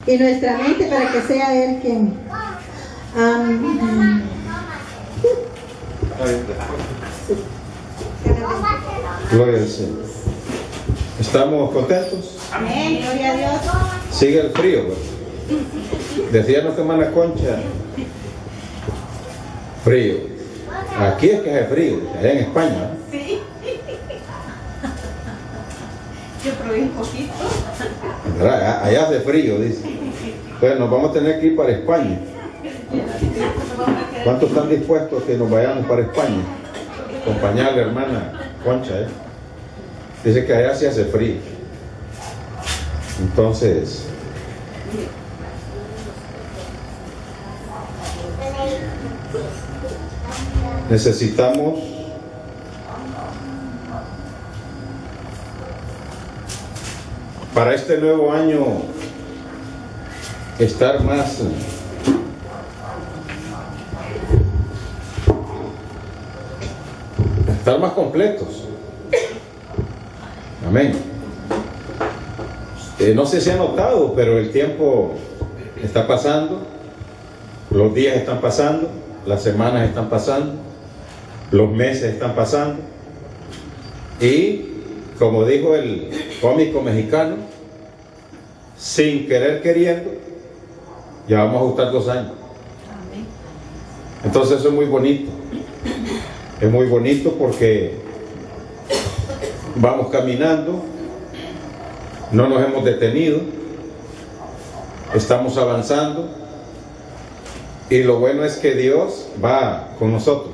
y nuestra mente para que sea Él quien. Gloria al Señor. ¿Estamos contentos? Amén, gloria a Dios. Sigue el frío, ¿verdad? Decía nuestra hermana Concha, frío. Aquí es que hace frío, allá en España. Sí. Yo probé un poquito. ¿Verdad? Allá hace frío, dice. Pues nos vamos a tener que ir para España. ¿Cuántos están dispuestos que nos vayamos para España? Acompañar a la hermana Concha, ¿eh? Dice que allá sí hace frío. Entonces, necesitamos para este nuevo año estar más completos. Amén. No sé si ha notado, pero el tiempo está pasando, los días están pasando, las semanas están pasando, los meses están pasando, y como dijo el cómico mexicano, sin querer queriendo, ya vamos a ajustar 2 años. Entonces eso es muy bonito. Es muy bonito porque vamos caminando, no nos hemos detenido, estamos avanzando, y lo bueno es que Dios va con nosotros.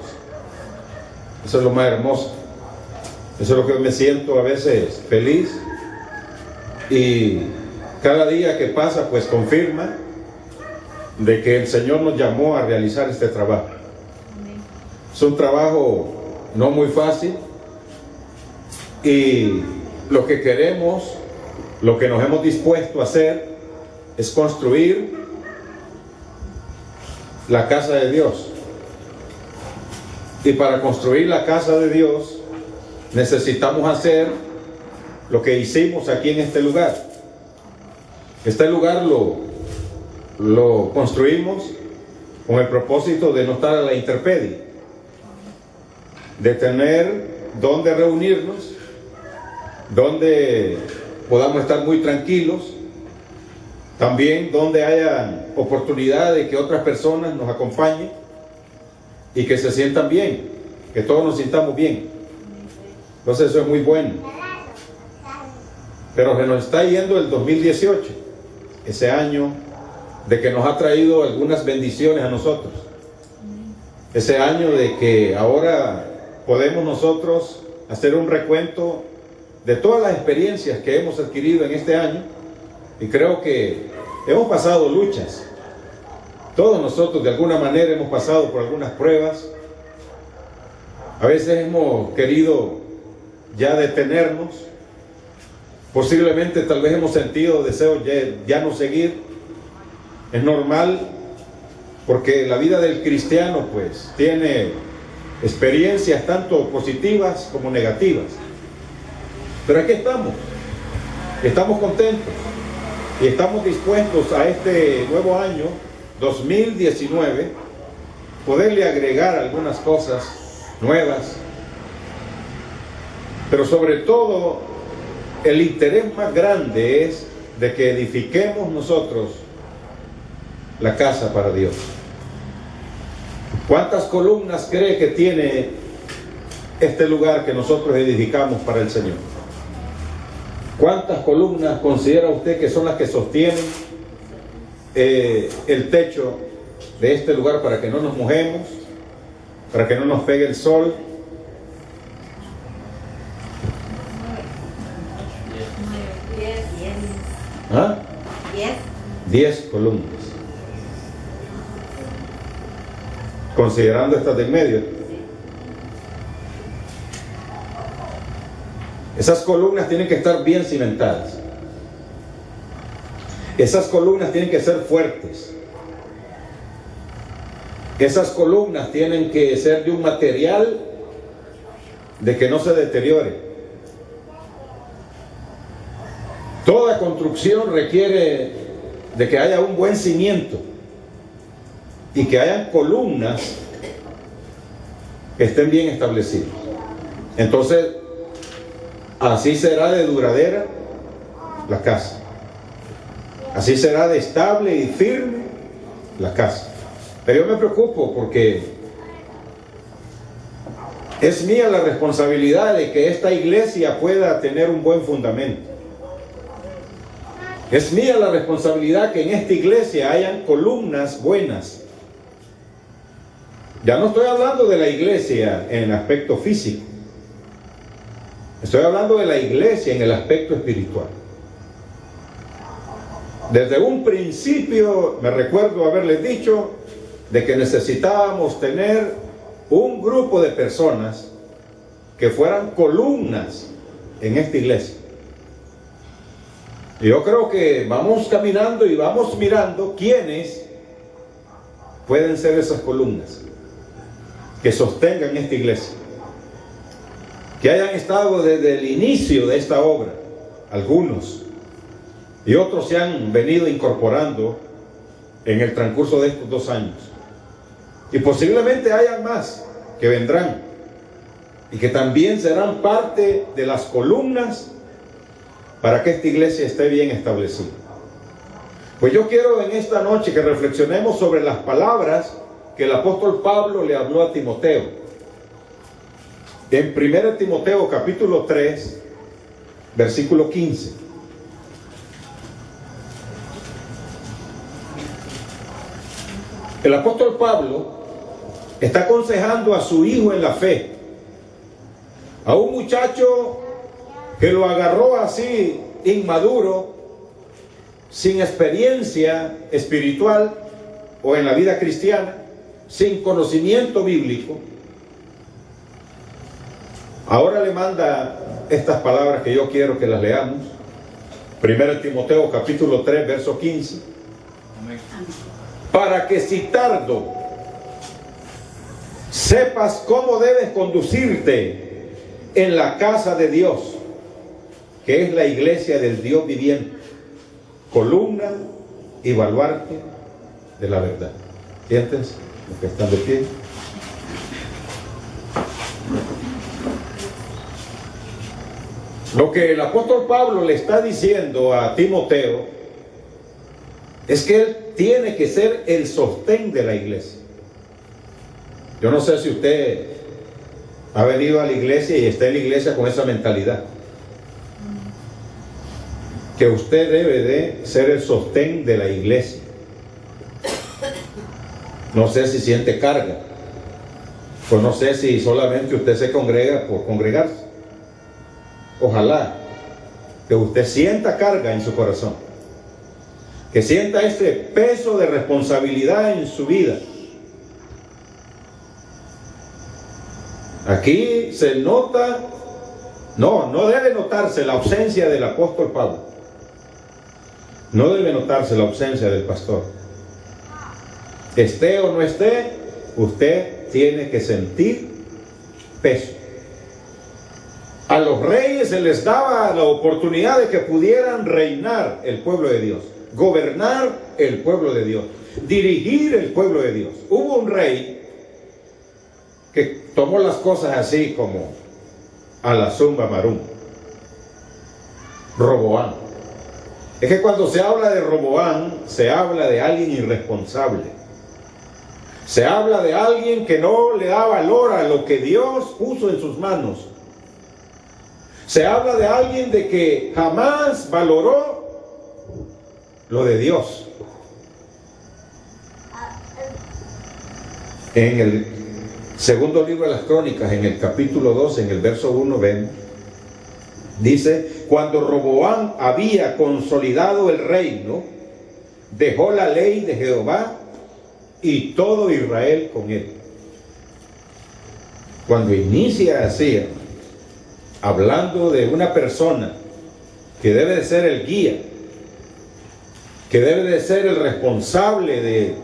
Eso es lo más hermoso. Eso es lo que me siento a veces feliz, y cada día que pasa pues confirma de que el Señor nos llamó a realizar este trabajo. Es un trabajo no muy fácil, y lo que queremos, lo que nos hemos dispuesto a hacer es construir la casa de Dios. Y para construir la casa de Dios necesitamos hacer lo que hicimos aquí en este lugar. Este lugar lo construimos con el propósito de no estar a la intemperie, de tener donde reunirnos, donde podamos estar muy tranquilos, también donde haya oportunidad de que otras personas nos acompañen y que se sientan bien, que todos nos sintamos bien. Entonces eso es muy bueno. Pero se nos está yendo el 2018, ese año de que nos ha traído algunas bendiciones a nosotros, ese año de que ahora podemos nosotros hacer un recuento de todas las experiencias que hemos adquirido en este año, y creo que hemos pasado luchas. Todos nosotros de alguna manera hemos pasado por algunas pruebas. A veces hemos querido ya detenernos, posiblemente tal vez hemos sentido deseo ya no seguir. Es normal, porque la vida del cristiano pues tiene experiencias tanto positivas como negativas, pero aquí estamos contentos y estamos dispuestos a este nuevo año 2019 poderle agregar algunas cosas nuevas, pero sobre todo el interés más grande es de que edifiquemos nosotros la casa para Dios. ¿Cuántas columnas cree que tiene este lugar que nosotros edificamos para el Señor? ¿Cuántas columnas considera usted que son las que sostienen el techo de este lugar para que no nos mojemos, para que no nos pegue el sol? ¿Ah? 10 columnas. Considerando estas del medio. Esas columnas tienen que estar bien cimentadas. Esas columnas tienen que ser fuertes. Esas columnas tienen que ser de un material de que no se deteriore. Toda construcción requiere de que haya un buen cimiento y que hayan columnas que estén bien establecidas. Entonces, así será de duradera la casa. Así será de estable y firme la casa. Pero yo me preocupo porque es mía la responsabilidad de que esta iglesia pueda tener un buen fundamento. Es mía la responsabilidad que en esta iglesia hayan columnas buenas. Ya no estoy hablando de la iglesia en el aspecto físico. Estoy hablando de la iglesia en el aspecto espiritual. Desde un principio me recuerdo haberles dicho de que necesitábamos tener un grupo de personas que fueran columnas en esta iglesia. Y yo creo que vamos caminando y vamos mirando quiénes pueden ser esas columnas que sostengan esta iglesia, que hayan estado desde el inicio de esta obra, algunos, y otros se han venido incorporando en el transcurso de estos 2 años. Y posiblemente hayan más que vendrán y que también serán parte de las columnas para que esta iglesia esté bien establecida. Pues yo quiero en esta noche que reflexionemos sobre las palabras que el apóstol Pablo le habló a Timoteo. En 1 Timoteo capítulo 3, versículo 15. El apóstol Pablo está aconsejando a su hijo en la fe, a un muchacho que lo agarró así, inmaduro, sin experiencia espiritual o en la vida cristiana, sin conocimiento bíblico. Ahora le manda estas palabras que yo quiero que las leamos. 1 Timoteo capítulo 3, verso 15. Amén. Para que si tardo sepas cómo debes conducirte en la casa de Dios, que es la iglesia del Dios viviente, columna y baluarte de la verdad. ¿Sientes los que están de pie? Lo que el apóstol Pablo le está diciendo a Timoteo es que él tiene que ser el sostén de la iglesia. Yo no sé si usted ha venido a la iglesia y está en la iglesia con esa mentalidad, que usted debe de ser el sostén de la iglesia. No sé si siente carga, pues no sé si solamente usted se congrega por congregarse. Ojalá que usted sienta carga en su corazón, que sienta este peso de responsabilidad en su vida. Aquí se nota, no debe notarse la ausencia del apóstol Pablo, no debe notarse la ausencia del pastor. Esté o no esté, usted tiene que sentir peso. A los reyes se les daba la oportunidad de que pudieran reinar el pueblo de Dios, gobernar el pueblo de Dios, dirigir el pueblo de Dios. Hubo un rey que tomó las cosas así como a la zumba marum, Roboam. Es que cuando se habla de Roboam, se habla de alguien irresponsable. Se habla de alguien que no le da valor a lo que Dios puso en sus manos. Se habla de alguien de que jamás valoró lo de Dios. En el segundo libro de las Crónicas, en el capítulo 2, en el verso 1, ven, dice: cuando Roboam había consolidado el reino, dejó la ley de Jehová y todo Israel con él. Cuando inicia así, hablando de una persona que debe de ser el guía, que debe de ser el responsable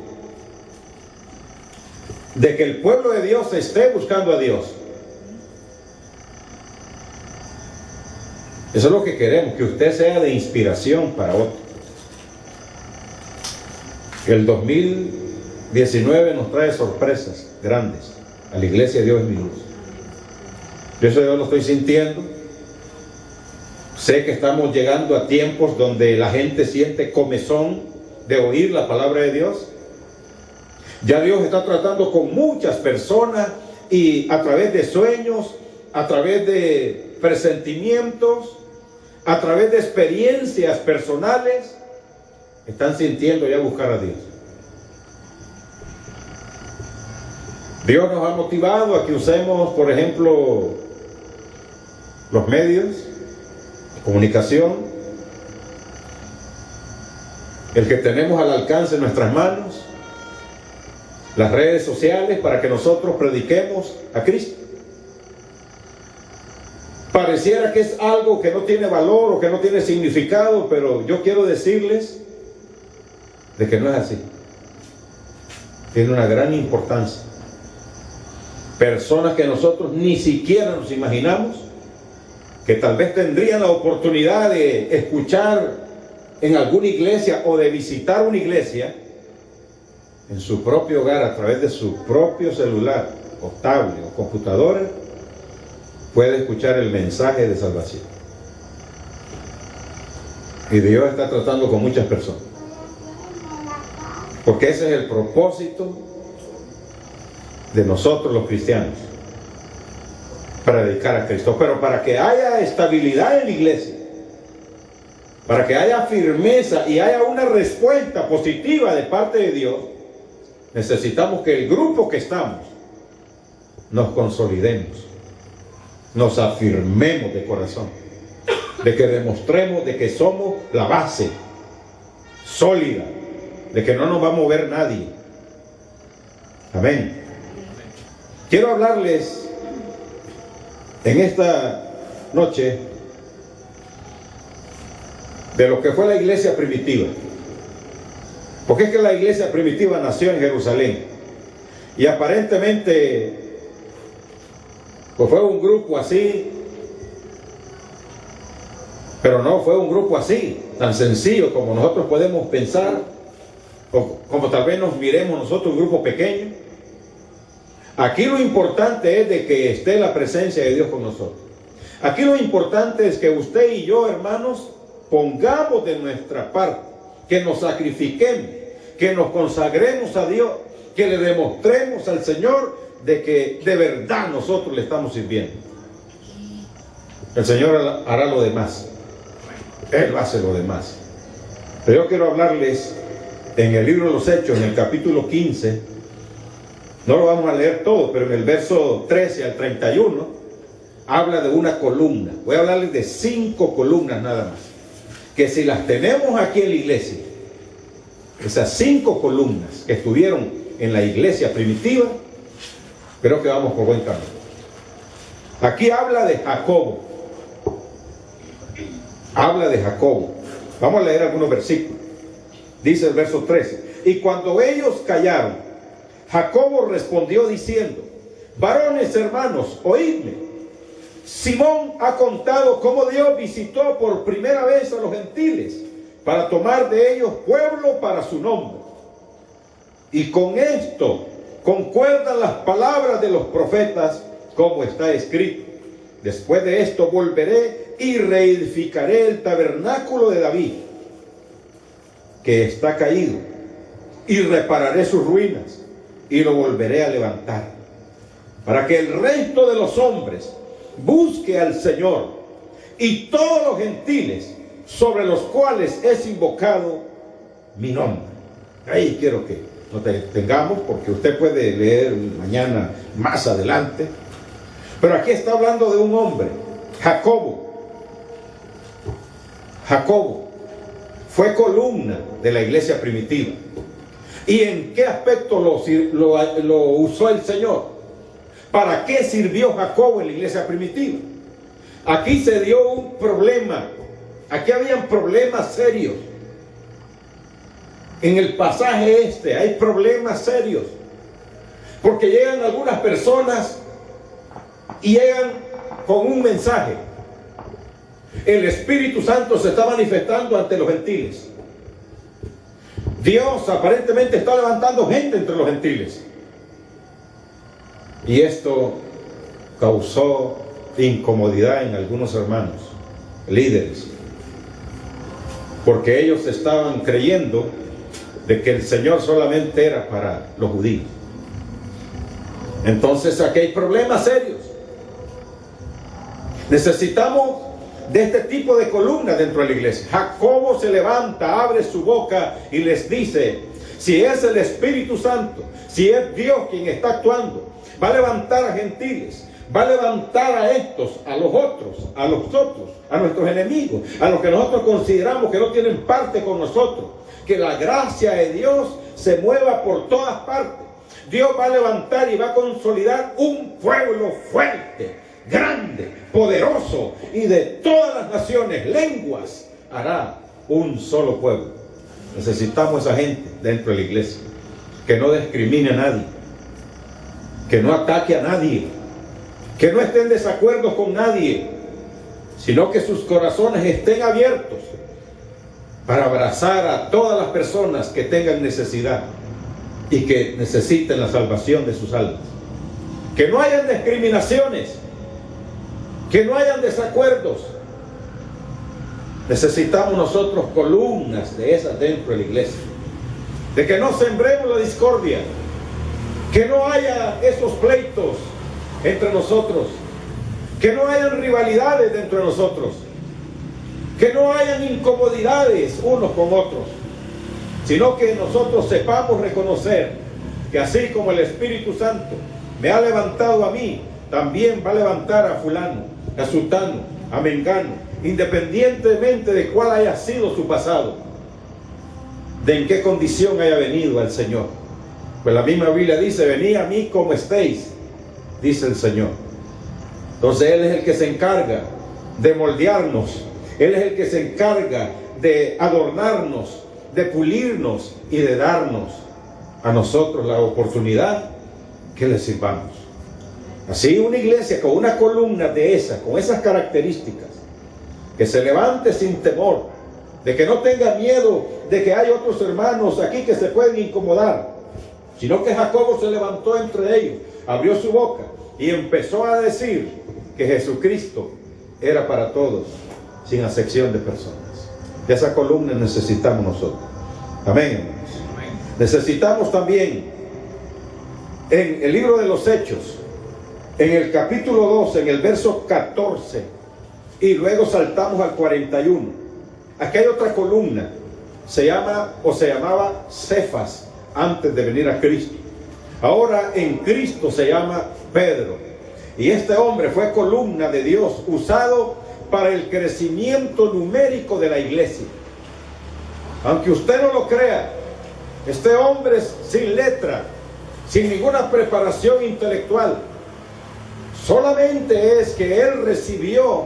de que el pueblo de Dios esté buscando a Dios. Eso es lo que queremos, que usted sea de inspiración para otros. El 2019 nos trae sorpresas grandes a la iglesia de Dios es mi luz. Yo eso yo lo estoy sintiendo. Sé que estamos llegando a tiempos donde la gente siente comezón de oír la palabra de Dios. Ya Dios está tratando con muchas personas y a través de sueños, a través de presentimientos, a través de experiencias personales, están sintiendo ya buscar a Dios. Dios nos ha motivado a que usemos, por ejemplo, los medios de comunicación, el que tenemos al alcance de nuestras manos, las redes sociales, para que nosotros prediquemos a Cristo. Pareciera que es algo que no tiene valor o que no tiene significado, pero yo quiero decirles de que no es así. Tiene una gran importancia. Personas que nosotros ni siquiera nos imaginamos que tal vez tendrían la oportunidad de escuchar en alguna iglesia o de visitar una iglesia en su propio hogar a través de su propio celular o tablet o computadora, puede escuchar el mensaje de salvación. Y Dios está tratando con muchas personas, porque ese es el propósito de nosotros los cristianos, predicar a Cristo. Pero para que haya estabilidad en la iglesia, para que haya firmeza y haya una respuesta positiva de parte de Dios, necesitamos que el grupo que estamos nos consolidemos, nos afirmemos de corazón, de que demostremos de que somos la base sólida, de que no nos va a mover nadie. Amén. Quiero hablarles en esta noche de lo que fue la iglesia primitiva. Porque es que la iglesia primitiva nació en Jerusalén y aparentemente pues fue un grupo así, pero no fue un grupo así, tan sencillo como nosotros podemos pensar, o como tal vez nos miremos nosotros, un grupo pequeño. Aquí lo importante es de que esté la presencia de Dios con nosotros. Aquí lo importante es que usted y yo, hermanos, pongamos de nuestra parte, que nos sacrifiquemos, que nos consagremos a Dios, que le demostremos al Señor de que de verdad nosotros le estamos sirviendo. El Señor hará lo demás. Él hace lo demás. Pero yo quiero hablarles en el libro de los Hechos, en el capítulo 15, no lo vamos a leer todo, pero en el verso 13 al 31, habla de una columna. Voy a hablarles de 5 columnas nada más, que si las tenemos aquí en la iglesia, esas 5 columnas que estuvieron en la iglesia primitiva, creo que vamos por buen camino. Aquí habla de Jacobo. Habla de Jacobo. Vamos a leer algunos versículos. Dice el verso 13: y cuando ellos callaron, Jacobo respondió diciendo: varones hermanos, oídme. Simón ha contado cómo Dios visitó por primera vez a los gentiles para tomar de ellos pueblo para su nombre. Y con esto concuerdan las palabras de los profetas, como está escrito: después de esto volveré y reedificaré el tabernáculo de David, que está caído, y repararé sus ruinas, y lo volveré a levantar, para que el resto de los hombres busque al Señor, y todos los gentiles sobre los cuales es invocado mi nombre. Ahí quiero que nos detengamos, porque usted puede leer mañana más adelante. Pero aquí está hablando de un hombre, Jacobo. Jacobo fue columna de la iglesia primitiva. ¿Y en qué aspecto lo usó el Señor? ¿Para qué sirvió Jacobo en la iglesia primitiva? Aquí se dio un problema. Aquí habían problemas serios. En el pasaje este hay problemas serios. Porque llegan algunas personas y llegan con un mensaje. El Espíritu Santo se está manifestando ante los gentiles. Dios aparentemente está levantando gente entre los gentiles. Y esto causó incomodidad en algunos hermanos, líderes, porque ellos estaban creyendo de que el Señor solamente era para los judíos. Entonces aquí hay problemas serios. Necesitamos de este tipo de columnas dentro de la iglesia. Jacobo se levanta, abre su boca y les dice: si es el Espíritu Santo, si es Dios quien está actuando, va a levantar a gentiles, va a levantar a estos, a los otros, a nuestros enemigos, a los que nosotros consideramos que no tienen parte con nosotros. Que la gracia de Dios se mueva por todas partes. Dios va a levantar y va a consolidar un pueblo fuerte, grande, poderoso, y de todas las naciones, lenguas, hará un solo pueblo. Necesitamos esa gente dentro de la iglesia, que no discrimine a nadie, que no ataque a nadie, que no esté en desacuerdo con nadie, sino que sus corazones estén abiertos para abrazar a todas las personas que tengan necesidad y que necesiten la salvación de sus almas. Que no hayan discriminaciones, que no hayan desacuerdos. Necesitamos nosotros columnas de esas dentro de la iglesia, de que no sembremos la discordia, que no haya esos pleitos entre nosotros, que no hayan rivalidades dentro de nosotros, que no hayan incomodidades unos con otros, sino que nosotros sepamos reconocer que así como el Espíritu Santo me ha levantado a mí, también va a levantar a fulano, a sutano, a mengano, independientemente de cuál haya sido su pasado, de en qué condición haya venido al Señor. Pues la misma Biblia dice: venid a mí como estéis, dice el Señor. Entonces Él es el que se encarga de moldearnos, Él es el que se encarga de adornarnos, de pulirnos y de darnos a nosotros la oportunidad que le sirvamos. Así una iglesia con una columna de esas, con esas características, que se levante sin temor, de que no tenga miedo de que hay otros hermanos aquí que se pueden incomodar, sino que Jacobo se levantó entre ellos, abrió su boca y empezó a decir que Jesucristo era para todos, sin acepción de personas. De esa columna necesitamos nosotros. Amén, hermanos. Amén. Necesitamos también en el libro de los Hechos, en el capítulo 12, en el verso 14, y luego saltamos al 41. Aquí hay otra columna, se llamaba Cefas, antes de venir a Cristo. Ahora en Cristo se llama Pedro. Y este hombre fue columna de Dios, usado para el crecimiento numérico de la iglesia. Aunque usted no lo crea, este hombre sin letra, sin ninguna preparación intelectual, solamente es que él recibió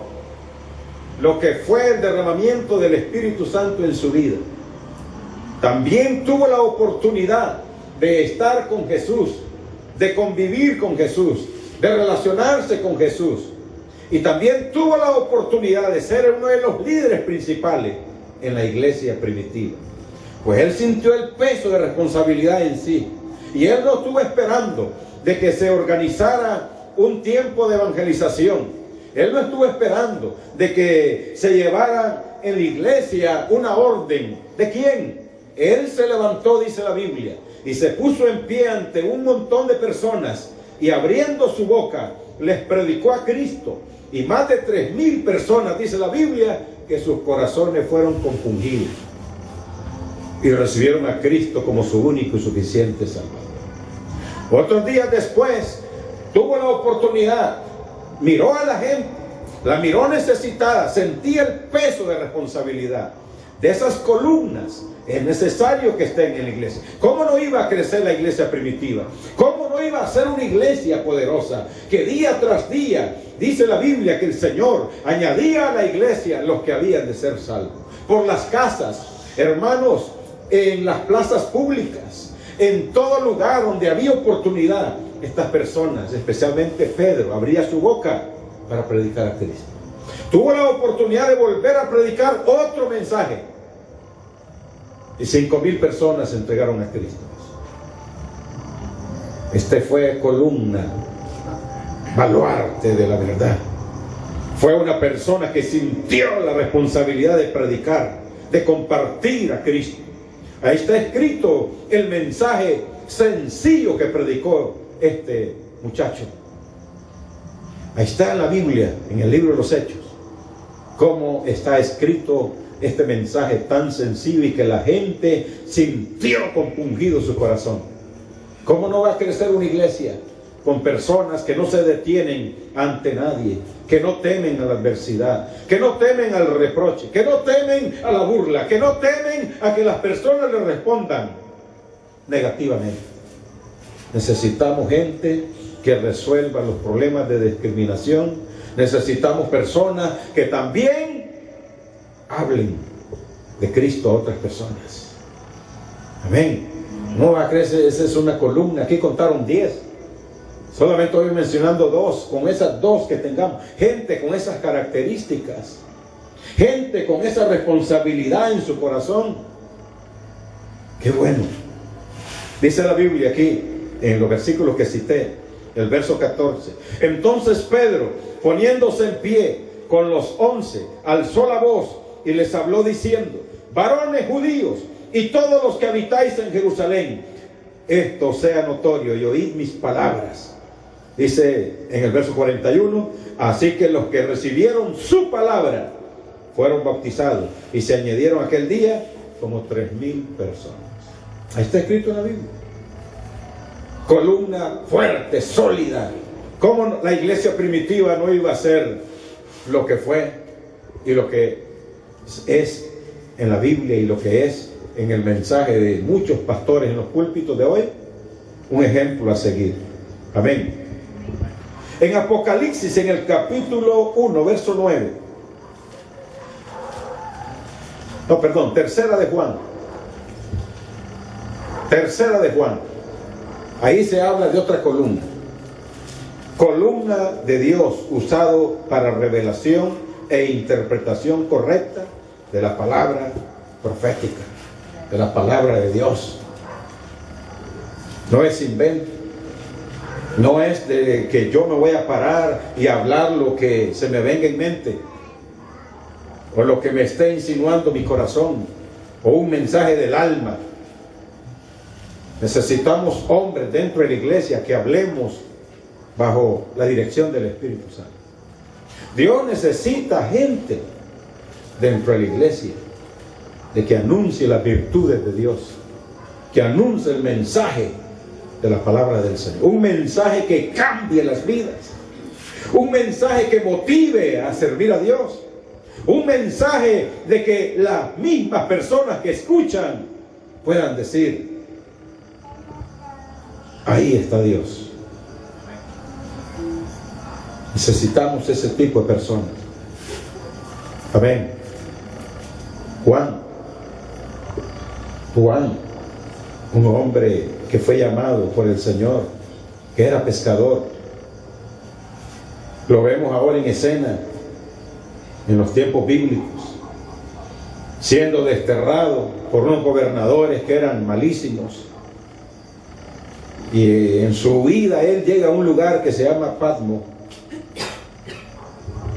lo que fue el derramamiento del Espíritu Santo en su vida. También tuvo la oportunidad de estar con Jesús, de convivir con Jesús, de relacionarse con Jesús. Y también tuvo la oportunidad de ser uno de los líderes principales en la iglesia primitiva. Pues él sintió el peso de responsabilidad en sí. Y él no estuvo esperando de que se organizara un tiempo de evangelización. Él no estuvo esperando de que se llevara en la iglesia una orden. ¿De quién? Él se levantó, dice la Biblia, y se puso en pie ante un montón de personas y abriendo su boca les predicó a Cristo. Y más de 3,000 personas, dice la Biblia, que sus corazones fueron compungidos y recibieron a Cristo como su único y suficiente Salvador. Otros días después tuvo la oportunidad, miró a la gente, la miró necesitada, sentía el peso de responsabilidad. De esas columnas es necesario que estén en la iglesia. ¿Cómo no iba a crecer la iglesia primitiva? ¿Cómo no iba a ser una iglesia poderosa que día tras día, dice la Biblia, que el Señor añadía a la iglesia los que habían de ser salvos? Por las casas, hermanos, en las plazas públicas, en todo lugar donde había oportunidad, estas personas, especialmente Pedro, abría su boca para predicar a Cristo. Tuvo la oportunidad de volver a predicar otro mensaje. y 5,000 personas se entregaron a Cristo. Este fue columna, baluarte de la verdad. Fue una persona que sintió la responsabilidad de predicar, de compartir a Cristo. Ahí está escrito el mensaje sencillo que predicó este muchacho. Ahí está en la Biblia, en el libro de los Hechos, cómo está escrito este mensaje tan sencillo y que la gente sintió compungido su corazón. ¿Cómo no va a crecer una iglesia con personas que no se detienen ante nadie, que no temen a la adversidad, que no temen al reproche, que no temen a la burla, que no temen a que las personas le respondan negativamente? Necesitamos gente que resuelva los problemas de discriminación. Necesitamos personas que también hablen de Cristo a otras personas. Amén. No va a crecer, esa es una columna. Aquí contaron 10. Solamente voy mencionando 2. Con esas 2 que tengamos, gente con esas características, gente con esa responsabilidad en su corazón. Qué bueno. Dice la Biblia aquí, en los versículos que cité, el verso 14. Entonces Pedro, poniéndose en pie con los 11, alzó la voz y les habló diciendo: varones judíos y todos los que habitáis en Jerusalén, esto sea notorio y oíd mis palabras. Dice en el verso 41, así que los que recibieron su palabra fueron bautizados y se añadieron aquel día como 3,000 personas. Ahí está escrito en la Biblia. Columna fuerte, sólida. ¿Cómo la iglesia primitiva no iba a ser lo que fue y lo que es en la Biblia y lo que es en el mensaje de muchos pastores en los púlpitos de hoy? Un ejemplo a seguir. Amén. En Apocalipsis, en el capítulo 1, verso 9. No, perdón, tercera de Juan. Tercera de Juan. Ahí se habla de otra columna. Columna de Dios usado para revelación e interpretación correcta de la palabra profética, de la palabra de Dios. No es invento. No es de que yo me voy a parar y hablar lo que se me venga en mente, o lo que me esté insinuando mi corazón, o un mensaje del alma. Necesitamos hombres dentro de la iglesia que hablemos bajo la dirección del Espíritu Santo. Dios necesita gente dentro de la iglesia de que anuncie las virtudes de Dios, que anuncie el mensaje de la palabra del Señor, un mensaje que cambie las vidas, un mensaje que motive a servir a Dios, un mensaje de que las mismas personas que escuchan puedan decir: ahí está Dios. Necesitamos ese tipo de personas. Amén. Juan, un hombre que fue llamado por el Señor, que era pescador. Lo vemos ahora en escena, en los tiempos bíblicos, siendo desterrado por unos gobernadores que eran malísimos. Y en su vida él llega a un lugar que se llama Patmos,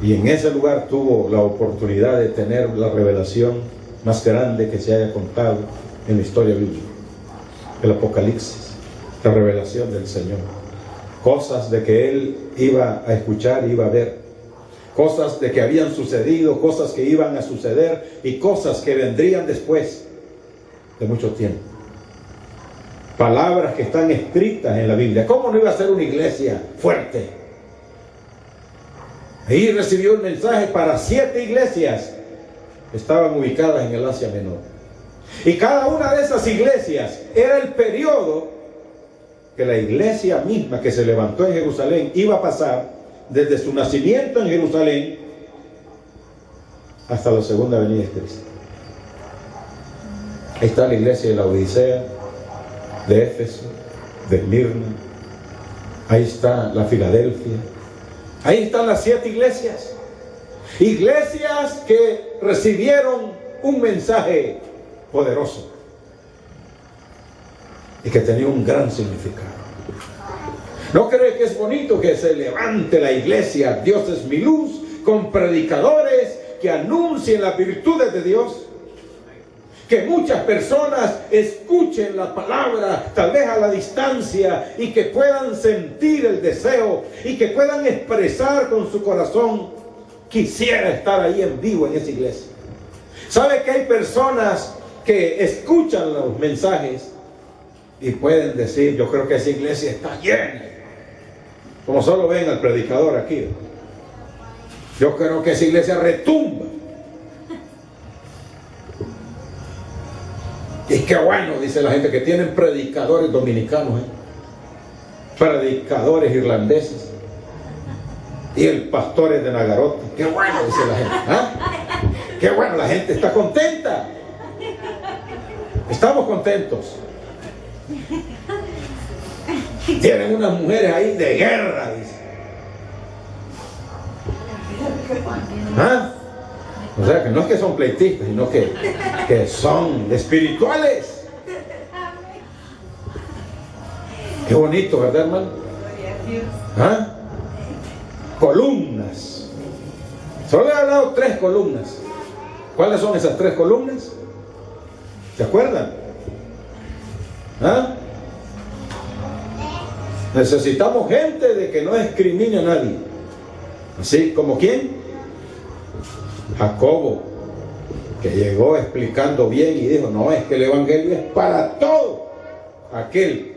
y en ese lugar tuvo la oportunidad de tener la revelación más grande que se haya contado en la historia bíblica, el Apocalipsis, la revelación del Señor. Cosas de que él iba a escuchar, iba a ver, cosas de que habían sucedido, cosas que iban a suceder y cosas que vendrían después de mucho tiempo. Palabras que están escritas en la Biblia. ¿Cómo no iba a ser una iglesia fuerte? Ahí recibió un mensaje para 7 iglesias que estaban ubicadas en el Asia Menor. Y cada una de esas iglesias era el periodo que la iglesia misma que se levantó en Jerusalén iba a pasar desde su nacimiento en Jerusalén hasta la segunda venida de Cristo. Ahí está la iglesia de la Odisea, de Éfeso, de Esmirna. Ahí está la Filadelfia. Ahí están las 7 iglesias. Iglesias que recibieron un mensaje poderoso. y que tenía un gran significado. ¿No cree que es bonito que se levante la iglesia Dios es mi luz con predicadores que anuncien las virtudes de Dios? Que muchas personas escuchen la palabra, tal vez a la distancia, y que puedan sentir el deseo y que puedan expresar con su corazón: quisiera estar ahí en vivo en esa iglesia. ¿Sabe que hay personas que escuchan los mensajes y pueden decir: yo creo que esa iglesia está llena? Como solo ven al predicador aquí. Yo creo que esa iglesia retumba. Y qué bueno, dice la gente, que tienen predicadores dominicanos, predicadores irlandeses, y el pastor es de Nagarote. Qué bueno, dice la gente. ¿Ah? Qué bueno, la gente está contenta. Estamos contentos. Tienen unas mujeres ahí de guerra, dice. ¿Ah? O sea, que no es que son pleitistas, sino que son espirituales. Qué bonito, ¿verdad, hermano? ¿Ah? Columnas. Solo le he hablado 3 columnas. ¿Cuáles son esas 3 columnas? ¿Se acuerdan? ¿Ah? Necesitamos gente de que no discrimine a nadie. Así como ¿quién? Jacobo, que llegó explicando bien y dijo: no, es que el evangelio es para todo aquel.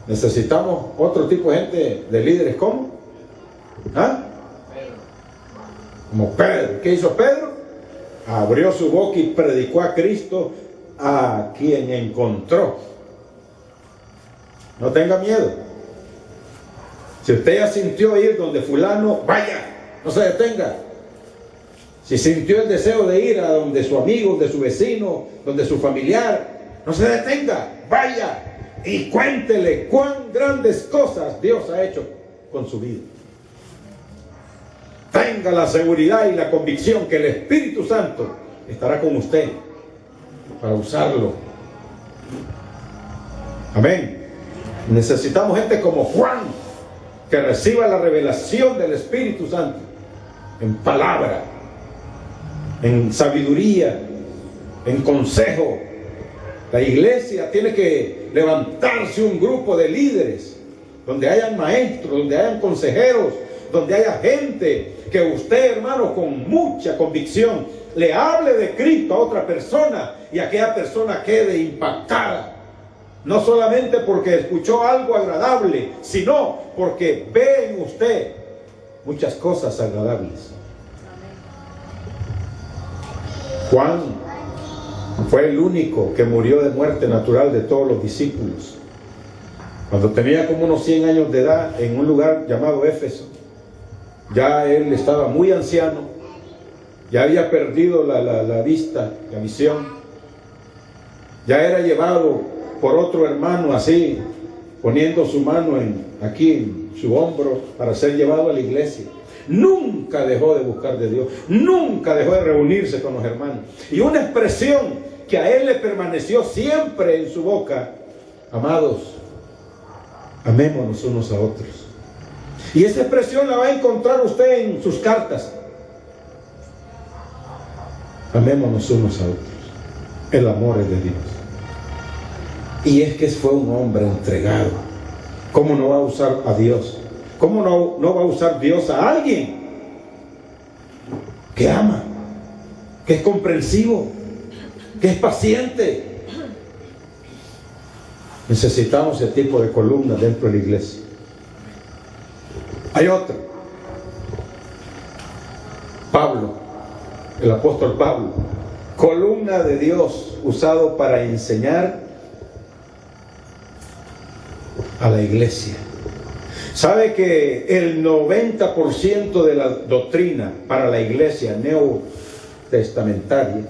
Necesitamos otro tipo de gente, de líderes. ¿Cómo? ¿Ah? Como Pedro. ¿Qué hizo Pedro? Abrió su boca y predicó a Cristo a quien encontró. No tenga miedo. Si usted ya sintió ir donde fulano, vaya, no se detenga. Si sintió el deseo de ir a donde su amigo, donde su vecino, donde su familiar, no se detenga, vaya y cuéntele cuán grandes cosas Dios ha hecho con su vida. Tenga la seguridad y la convicción que el Espíritu Santo estará con usted para usarlo. Amén. Necesitamos gente como Juan, que reciba la revelación del Espíritu Santo en palabra, en sabiduría, en consejo. La iglesia tiene que levantarse un grupo de líderes, donde hayan maestros, donde hayan consejeros, donde haya gente que usted, hermano, con mucha convicción le hable de Cristo a otra persona y aquella persona quede impactada. No solamente porque escuchó algo agradable, sino porque ve en usted muchas cosas agradables. Juan fue el único que murió de muerte natural de todos los discípulos. Cuando tenía como unos 100 años de edad, en un lugar llamado Éfeso, ya él estaba muy anciano, ya había perdido la vista, la visión, ya era llevado por otro hermano así, poniendo su mano aquí en su hombro para ser llevado a la iglesia. Nunca dejó de buscar de Dios, nunca dejó de reunirse con los hermanos. Y una expresión que a él le permaneció siempre en su boca: amados, amémonos unos a otros. Y esa expresión la va a encontrar usted en sus cartas. Amémonos unos a otros. El amor es de Dios. Y es que fue un hombre entregado. ¿Cómo no va a usar a Dios? ¿Cómo no va a usar Dios a alguien que ama, que es comprensivo, que es paciente? Necesitamos ese tipo de columnas dentro de la iglesia. Hay otro. Pablo, el apóstol Pablo, columna de Dios, usado para enseñar a la iglesia. ¿Sabe que el 90% de la doctrina para la iglesia neotestamentaria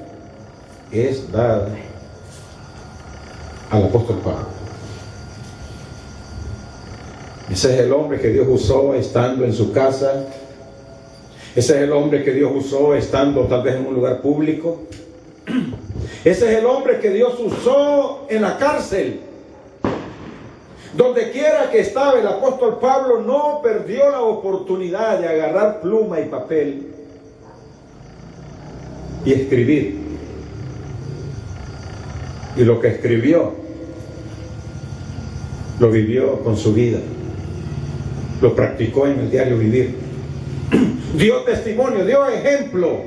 es dada al apóstol Pablo? Ese es el hombre que Dios usó estando en su casa. Ese es el hombre que Dios usó estando tal vez en un lugar público. Ese es el hombre que Dios usó en la cárcel. Donde quiera que estaba el apóstol Pablo, no perdió la oportunidad de agarrar pluma y papel y escribir. Y lo que escribió, lo vivió con su vida. Lo practicó en el diario vivir. Dio testimonio, dio ejemplo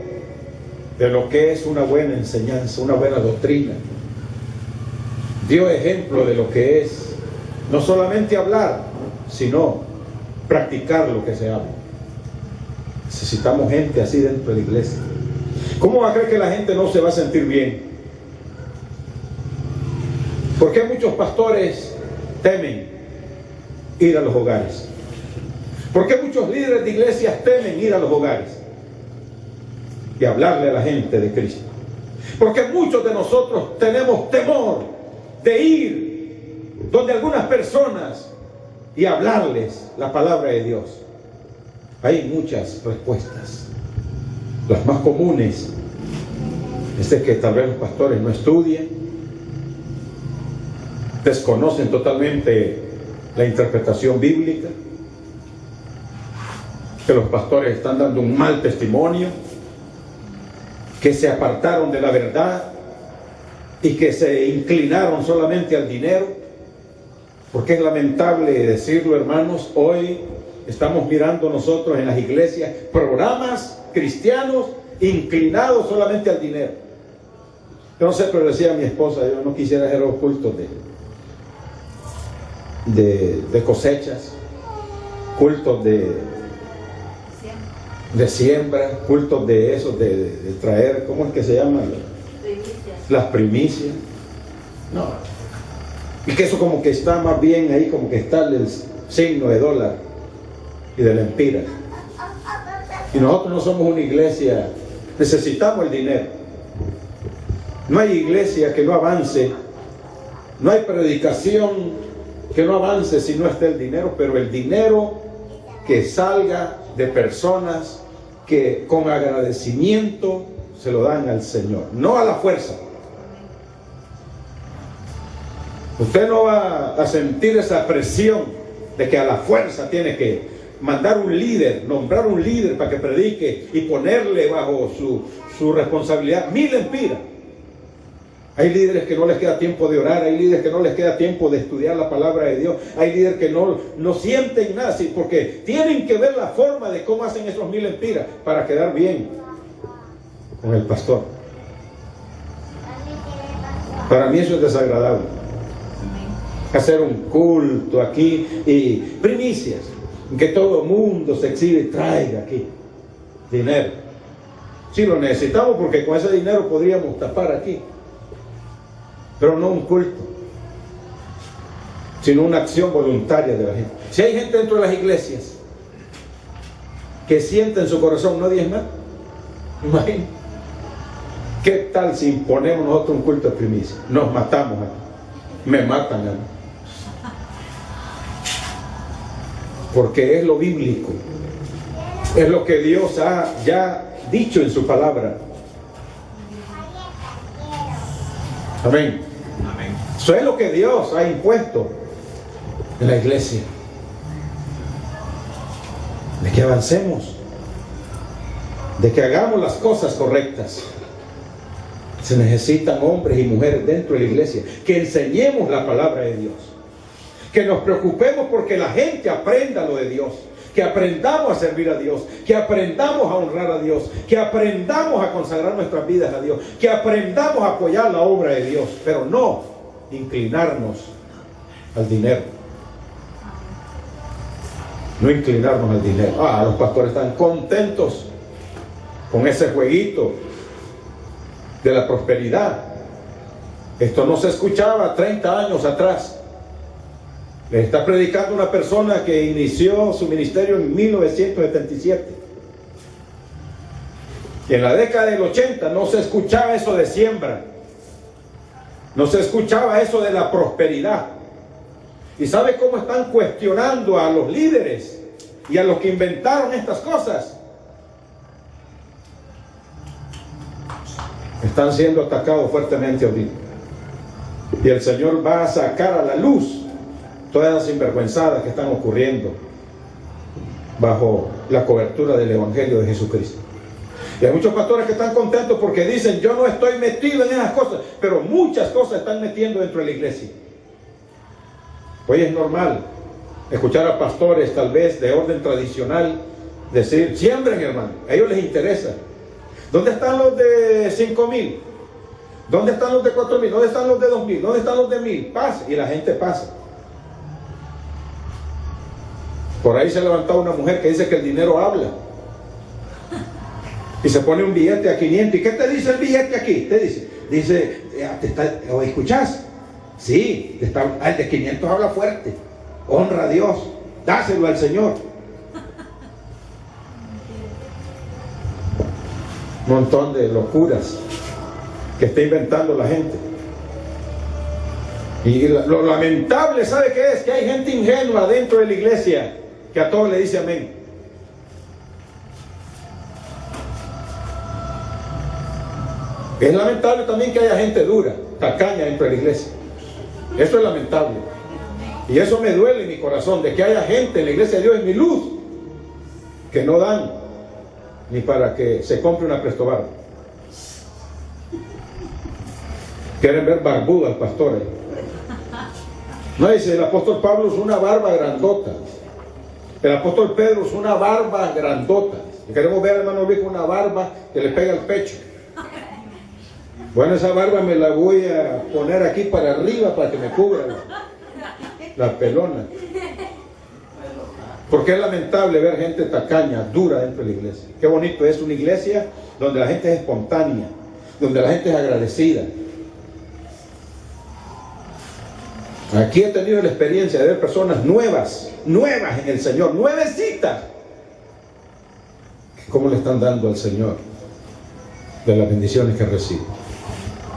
de lo que es una buena enseñanza, una buena doctrina. Dio ejemplo de lo que es no solamente hablar, sino practicar lo que se habla. Necesitamos gente así dentro de la iglesia. ¿Cómo va a creer que la gente no se va a sentir bien? ¿Por qué muchos pastores temen ir a los hogares? ¿Por qué muchos líderes de iglesias temen ir a los hogares y hablarle a la gente de Cristo? Porque muchos de nosotros tenemos temor de ir donde algunas personas y hablarles la palabra de Dios. Hay muchas respuestas. Las más comunes es de que tal vez los pastores no estudian, desconocen totalmente la interpretación bíblica, que los pastores están dando un mal testimonio, que se apartaron de la verdad y que se inclinaron solamente al dinero. Porque es lamentable decirlo, hermanos, hoy estamos mirando nosotros en las iglesias programas cristianos inclinados solamente al dinero. Yo no sé, pero decía mi esposa, yo no quisiera hacer los cultos de cosechas, cultos de siembra, cultos de esos, de traer, ¿cómo es que se llaman? Las primicias. No. Y que eso como que está más bien ahí, como que está el signo de dólar y de la empira. Y nosotros no somos una iglesia, necesitamos el dinero. No hay iglesia que no avance, no hay predicación que no avance si no está el dinero, pero el dinero que salga de personas que con agradecimiento se lo dan al Señor, no a la fuerza. Usted no va a sentir esa presión de que a la fuerza tiene que mandar un líder, nombrar un líder para que predique y ponerle bajo su responsabilidad 1000 empiras. Hay líderes que no les queda tiempo de orar, hay líderes que no les queda tiempo de estudiar la palabra de Dios, hay líderes que no sienten nada, ¿sí? Porque tienen que ver la forma de cómo hacen esos 1000 empiras para quedar bien con el pastor. Para mí eso es desagradable. Hacer un culto aquí y primicias, que todo el mundo se exhibe y traiga aquí dinero. Sí, lo necesitamos porque con ese dinero podríamos tapar aquí, pero no un culto, sino una acción voluntaria de la gente. Si hay gente dentro de las iglesias que siente en su corazón no diezmar, imagínate, ¿qué tal si imponemos nosotros un culto de primicia? Nos matamos aquí, me matan a mí. Porque es lo bíblico, es lo que Dios ha ya dicho en su palabra. Amén. Amén. Eso es lo que Dios ha impuesto en la iglesia, de que avancemos, de que hagamos las cosas correctas. Se necesitan hombres y mujeres dentro de la iglesia que enseñemos la palabra de Dios, que nos preocupemos porque la gente aprenda lo de Dios, que aprendamos a servir a Dios, que aprendamos a honrar a Dios, que aprendamos a consagrar nuestras vidas a Dios, que aprendamos a apoyar la obra de Dios, pero no inclinarnos al dinero. No inclinarnos al dinero. Los pastores están contentos con ese jueguito de la prosperidad. Esto no se escuchaba 30 años atrás. Le está predicando una persona que inició su ministerio en 1977. Y en la década del 80 no se escuchaba eso de siembra. No se escuchaba eso de la prosperidad. ¿Y sabe cómo están cuestionando a los líderes y a los que inventaron estas cosas? están siendo atacados fuertemente ahorita. Y el Señor va a sacar a la luz todas las sinvergüenzadas que están ocurriendo bajo la cobertura del Evangelio de Jesucristo. Y hay muchos pastores que están contentos porque dicen: yo no estoy metido en esas cosas, pero muchas cosas están metiendo dentro de la iglesia. Hoy es normal escuchar a pastores tal vez de orden tradicional decir: siembren, hermano, a ellos les interesa. ¿Dónde están los de 5,000? ¿Dónde están los de 4,000? ¿Dónde están los de 2,000? ¿Dónde están los de 1,000? Pasa. Y la gente pasa. Por ahí se ha levantado una mujer que dice que el dinero habla. Y se pone un billete a 500. ¿Y qué te dice el billete aquí? Te dice, ¿o escuchás? Sí, el de 500 habla fuerte. Honra a Dios. Dáselo al Señor. Un montón de locuras que está inventando la gente. Y lo lamentable, ¿sabe qué es? Que hay gente ingenua dentro de la iglesia que a todos le dice amén. Es lamentable también que haya gente dura, tacaña dentro de la iglesia. Eso es lamentable. Y eso me duele en mi corazón, de que haya gente en la iglesia de Dios, en mi luz, que no dan ni para que se compre una Presto Barba. Quieren ver barbudo al pastor. No, dice el apóstol Pablo es una barba grandota. El apóstol Pedro es una barba grandota. Y queremos ver, hermano Luis, una barba que le pega al pecho. Bueno, esa barba me la voy a poner aquí para arriba para que me cubra la pelona. Porque es lamentable ver gente tacaña, dura dentro de la iglesia. Qué bonito es una iglesia donde la gente es espontánea, donde la gente es agradecida. Aquí he tenido la experiencia de ver personas nuevas en el Señor, nuevecitas. ¿Cómo le están dando al Señor de las bendiciones que recibe?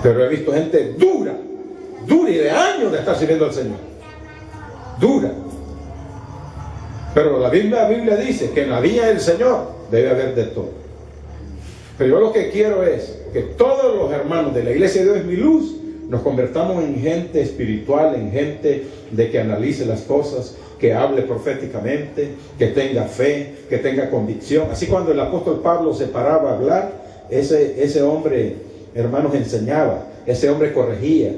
Pero he visto gente dura y de años de estar sirviendo al Señor. Dura. Pero la Biblia dice que en la viña del Señor debe haber de todo. Pero yo lo que quiero es que todos los hermanos de la iglesia de Dios es mi luz nos convertamos en gente espiritual, en gente de que analice las cosas, que hable proféticamente, que tenga fe, que tenga convicción. Así cuando el apóstol Pablo se paraba a hablar, ese hombre, hermanos, enseñaba, ese hombre corregía.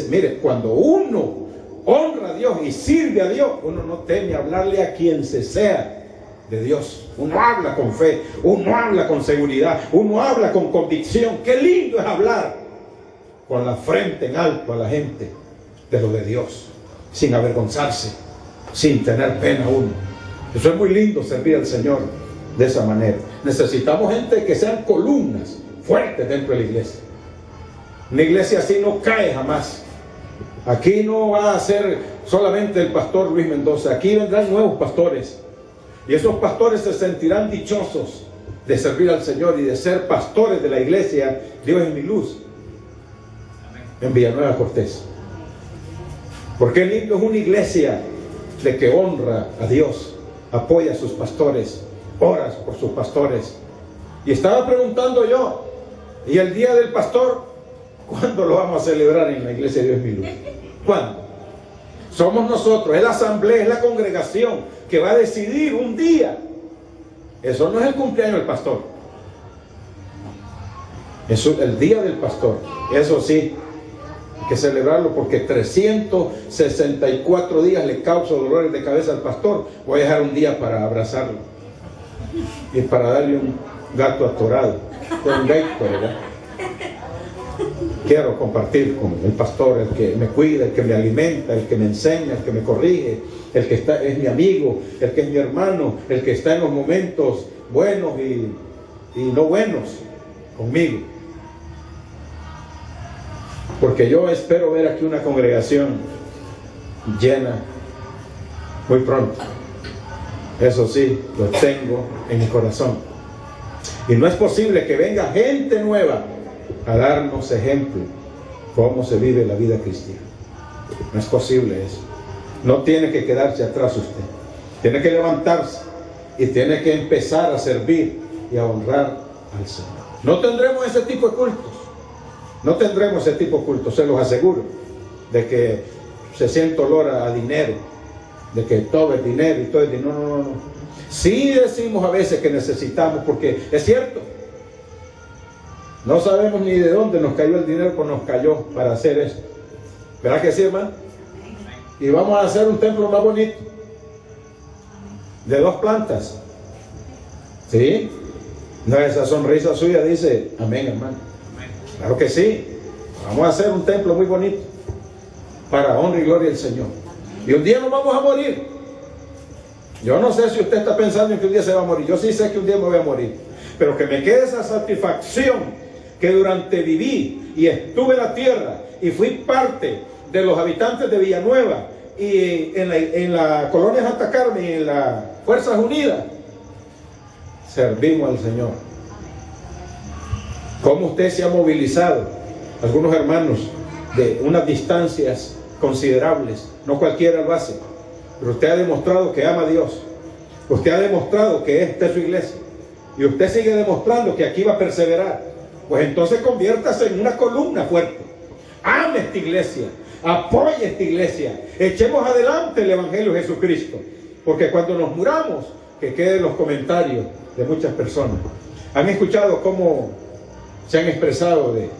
Mire, cuando uno honra a Dios y sirve a Dios, uno no teme hablarle a quien se sea de Dios. Uno habla con fe, uno habla con seguridad, uno habla con convicción. Qué lindo es hablar con la frente en alto a la gente de lo de Dios, sin avergonzarse, sin tener pena uno. Eso es muy lindo, servir al Señor de esa manera. Necesitamos gente que sean columnas fuertes dentro de la iglesia. Una iglesia así no cae jamás. Aquí no va a ser solamente el pastor Luis Mendoza, aquí vendrán nuevos pastores, y esos pastores se sentirán dichosos de servir al Señor y de ser pastores de la iglesia Dios es mi luz en Villanueva Cortés. Porque lindo es una iglesia de que honra a Dios, apoya a sus pastores, ora por sus pastores. Y estaba preguntando yo, ¿y el día del pastor cuándo lo vamos a celebrar en la iglesia de Dios es mi luz? ¿Cuándo? Somos nosotros, es la asamblea, es la congregación que va a decidir un día. Eso no es el cumpleaños del pastor, eso es el día del pastor. Eso sí, hay que celebrarlo, porque 364 días le causa dolores de cabeza al pastor. Voy a dejar un día para abrazarlo y para darle un gato atorado, un gato, ¿verdad? Quiero compartir con el pastor, el que me cuida, el que me alimenta, el que me enseña, el que me corrige, el que es mi amigo, el que es mi hermano, el que está en los momentos buenos y no buenos conmigo. Porque yo espero ver aquí una congregación llena muy pronto. Eso sí, lo tengo en mi corazón. Y no es posible que venga gente nueva a darnos ejemplo cómo se vive la vida cristiana. No es posible eso. No tiene que quedarse atrás usted. Tiene que levantarse y tiene que empezar a servir y a honrar al Señor. No tendremos ese tipo de cultos. No tendremos ese tipo de culto, se los aseguro, de que se siente olor a dinero, de que todo es dinero y todo es dinero. No. Sí decimos a veces que necesitamos, porque es cierto, no sabemos ni de dónde nos cayó el dinero, pues nos cayó para hacer esto. ¿Verdad que sí, hermano? Y vamos a hacer un templo más bonito, de 2 plantas. ¿Sí? No, esa sonrisa suya dice, amén, hermano. Claro que sí. Vamos a hacer un templo muy bonito para honra y gloria del Señor. Y un día nos vamos a morir. Yo no sé si usted está pensando en que un día se va a morir. Yo sí sé que un día me voy a morir. Pero que me quede esa satisfacción que durante viví y estuve en la tierra y fui parte de los habitantes de Villanueva y en la colonia Santa Carmen y en las Fuerzas Unidas, servimos al Señor. ¿Cómo usted se ha movilizado? Algunos hermanos de unas distancias considerables, no cualquiera lo hace, pero usted ha demostrado que ama a Dios, usted ha demostrado que esta es su iglesia, y usted sigue demostrando que aquí va a perseverar. Pues entonces conviértase en una columna fuerte. Ame esta iglesia, apoye esta iglesia, echemos adelante el Evangelio de Jesucristo, porque cuando nos muramos, que queden los comentarios de muchas personas. ¿Han escuchado cómo se han expresado de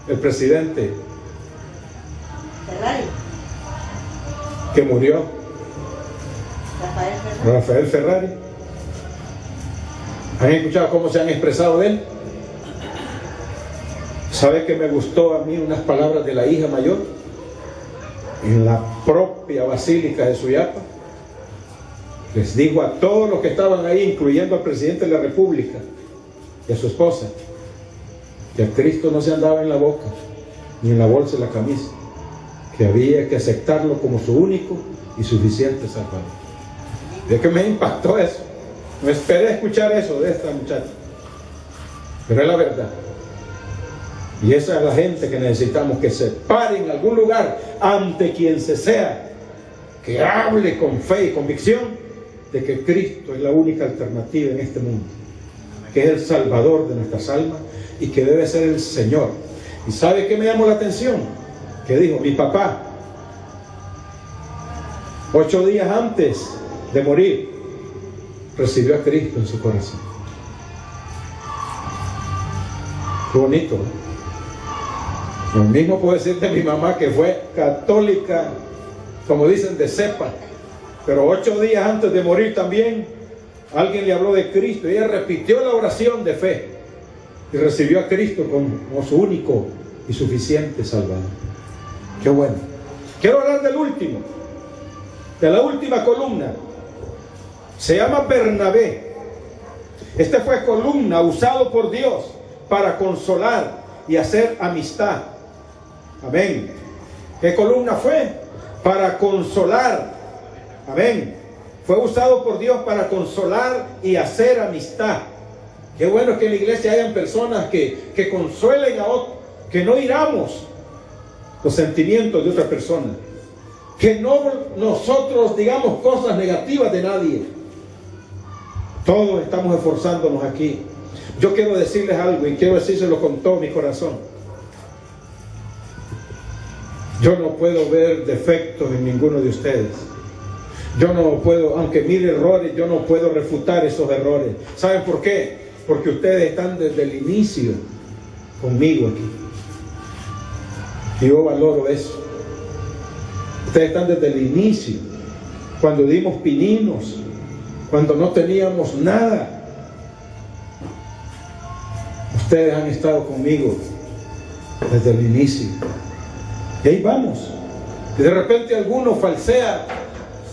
el presidente Ferrari. que murió? Rafael Ferrari. Rafael Ferrari. ¿Han escuchado cómo se han expresado de él? ¿Sabe que me gustó a mí unas palabras de la hija mayor en la propia basílica de Suyapa? Les dijo a todos los que estaban ahí, incluyendo al presidente de la República y a su esposa, que a Cristo no se andaba en la boca ni en la bolsa de la camisa, que había que aceptarlo como su único y suficiente Salvador. De que me impactó eso. No esperé escuchar eso de esta muchacha, pero es la verdad. Y esa es la gente que necesitamos, que se pare en algún lugar ante quien se sea, que hable con fe y convicción de que Cristo es la única alternativa en este mundo, que es el Salvador de nuestras almas y que debe ser el Señor. ¿Y sabe qué me llamó la atención? Que dijo, mi papá, 8 días antes de morir, recibió a Cristo en su corazón. Qué bonito, ¿eh? Lo mismo puedo decir de mi mamá, que fue católica, como dicen, de cepa, pero 8 días antes de morir también alguien le habló de Cristo y ella repitió la oración de fe y recibió a Cristo como su único y suficiente Salvador. Qué bueno. Quiero hablar del último, de la última columna. Se llama Bernabé. Este fue columna usado por Dios para consolar y hacer amistad. Amén. ¿Qué columna fue? Para consolar. Amén. Fue usado por Dios para consolar y hacer amistad. Qué bueno que en la iglesia hayan personas que consuelen a otros, que no hiramos los sentimientos de otras personas, que no nosotros digamos cosas negativas de nadie. Todos estamos esforzándonos aquí. Yo quiero decirles algo y quiero decírselo con todo mi corazón. Yo no puedo ver defectos en ninguno de ustedes. Yo no puedo, aunque mire errores, yo no puedo refutar esos errores. ¿Saben por qué? Porque ustedes están desde el inicio conmigo aquí. Y yo valoro eso. Ustedes están desde el inicio, cuando dimos pininos, cuando no teníamos nada. Ustedes han estado conmigo desde el inicio. Y ahí vamos. Y de repente alguno falsea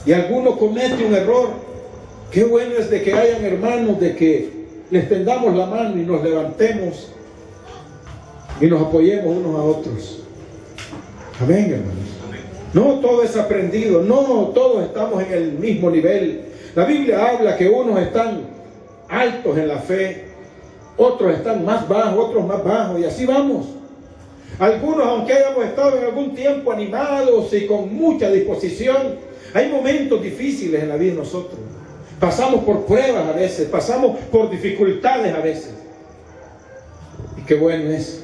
y alguno comete un error. Qué bueno es de que hayan hermanos, de que les tendamos la mano y nos levantemos y nos apoyemos unos a otros. Amén, hermanos. No todo es aprendido, no todos estamos en el mismo nivel. La Biblia habla que unos están altos en la fe, otros están más bajos, otros más bajos, y así vamos. Algunos, aunque hayamos estado en algún tiempo animados y con mucha disposición, hay momentos difíciles en la vida de nosotros. Pasamos por pruebas a veces, pasamos por dificultades a veces. Y qué bueno es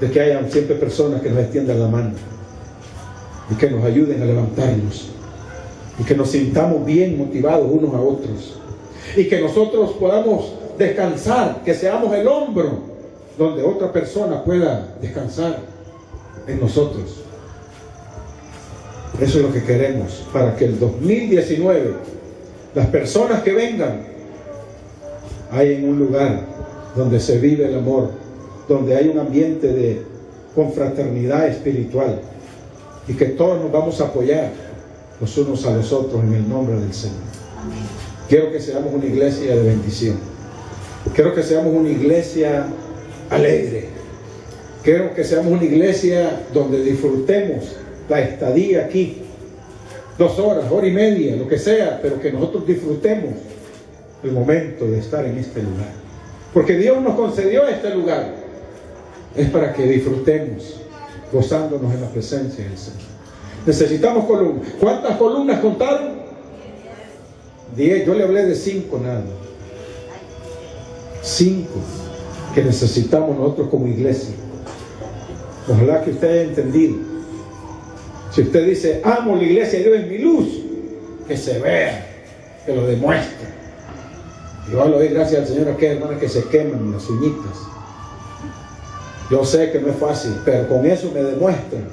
de que hayan siempre personas que nos extiendan la mano y que nos ayuden a levantarnos y que nos sintamos bien motivados unos a otros y que nosotros podamos descansar, que seamos el hombro donde otra persona pueda descansar en nosotros. Eso es lo que queremos, para que el 2019 las personas que vengan hay en un lugar donde se vive el amor, donde hay un ambiente de confraternidad espiritual y que todos nos vamos a apoyar los unos a los otros en el nombre del Señor. Quiero que seamos una iglesia de bendición. Quiero que seamos una iglesia alegre. Quiero que seamos una iglesia donde disfrutemos la estadía aquí, 2 horas, hora y media, lo que sea, pero que nosotros disfrutemos el momento de estar en este lugar. Porque Dios nos concedió este lugar. Es para que disfrutemos gozándonos en la presencia del Señor. Necesitamos columnas. ¿Cuántas columnas contaron? 10. Yo le hablé de 5 nada. 5 que necesitamos nosotros como iglesia. Ojalá que usted haya entendido. Si usted dice, amo la iglesia, Dios es mi luz, que se vea, que lo demuestre. Yo le doy gracias al Señor a aquellas hermanas que se queman las uñitas. Yo sé que no es fácil, pero con eso me demuestran.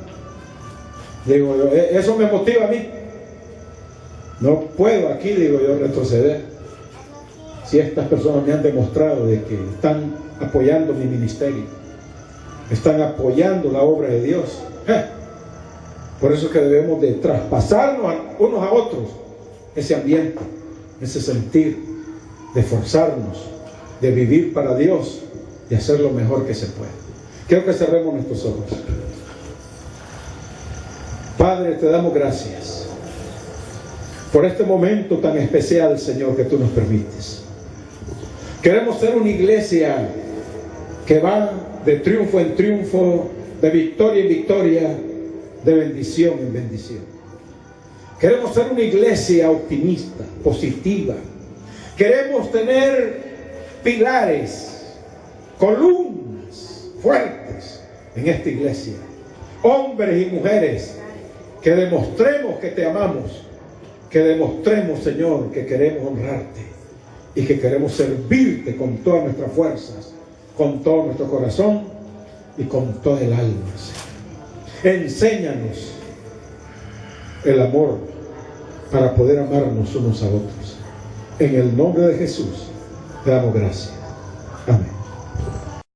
Digo yo, eso me motiva a mí. No puedo aquí, digo yo, retroceder. Si estas personas me han demostrado de que están apoyando mi ministerio, están apoyando la obra de Dios. Por eso es que debemos de traspasarnos unos a otros ese ambiente, ese sentir, de esforzarnos, de vivir para Dios y hacer lo mejor que se puede. Quiero que cerremos nuestros ojos. Padre, te damos gracias por este momento tan especial, Señor, que tú nos permites. Queremos ser una iglesia que va de triunfo en triunfo, de victoria en victoria, de bendición en bendición. Queremos ser una iglesia optimista, positiva. Queremos tener pilares, columnas fuertes en esta iglesia. Hombres y mujeres que demostremos que te amamos, que demostremos, Señor, que queremos honrarte y que queremos servirte con todas nuestras fuerzas, con todo nuestro corazón y con toda el alma, Señor. Enséñanos el amor para poder amarnos unos a otros. En el nombre de Jesús te damos gracias. Amén.